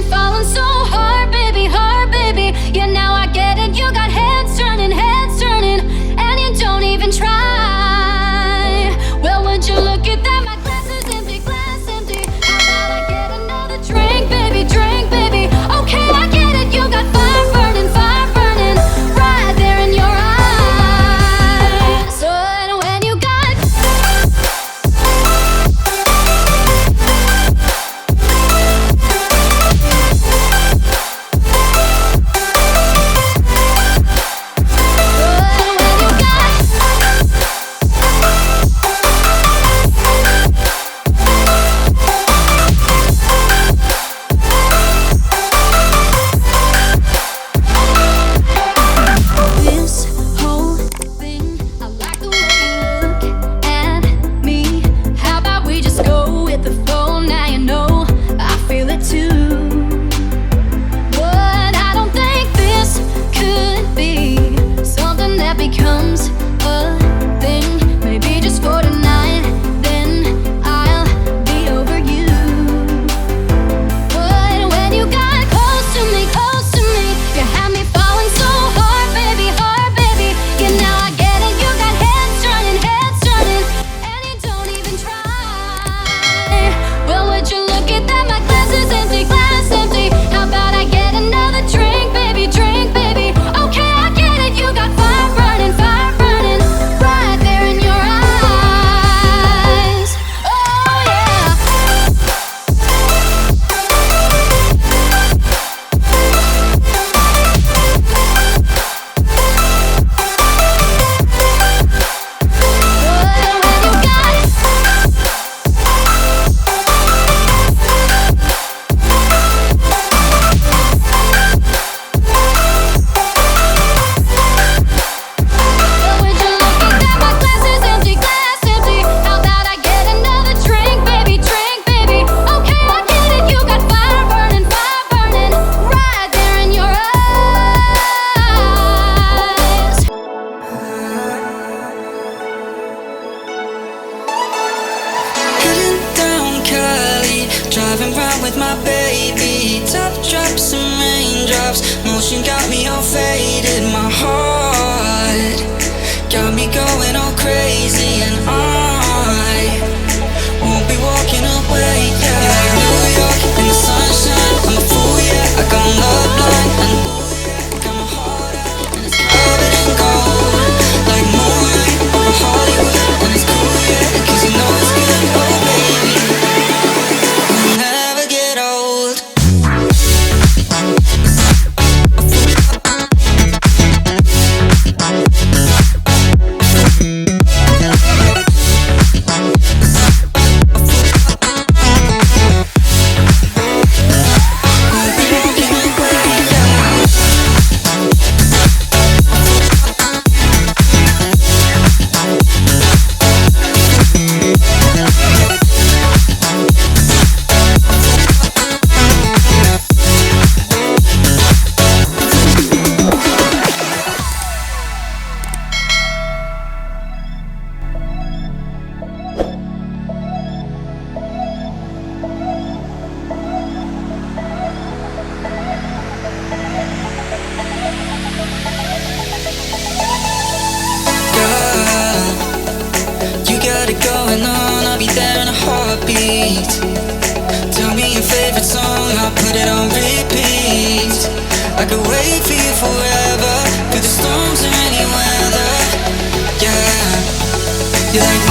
falling so hard, baby, hard, baby. Yeah, now I get it. You got heads turning, and you don't even try. Well, would you look at that? My glass is empty, glass empty. How about I get another drink, baby, okay, I get it. You got fire burning, right there in your eyes. So when you got driving round with my baby, top drops and raindrops, motion got me all faded. My heart got me going all crazy, and I won't be walking away. Yeah, like New York in the sunshine, I'm a fool, yeah, I got love blind, and got my heart out and it's covered in gold, like moonlight over Hollywood, and it's cool, yeah, 'cause you know it's good, oh baby. Never get old. I'll be there in a heartbeat. Tell me your favorite song, I'll put it on repeat. I could wait for you forever, through the storms or any weather. Yeah, you're like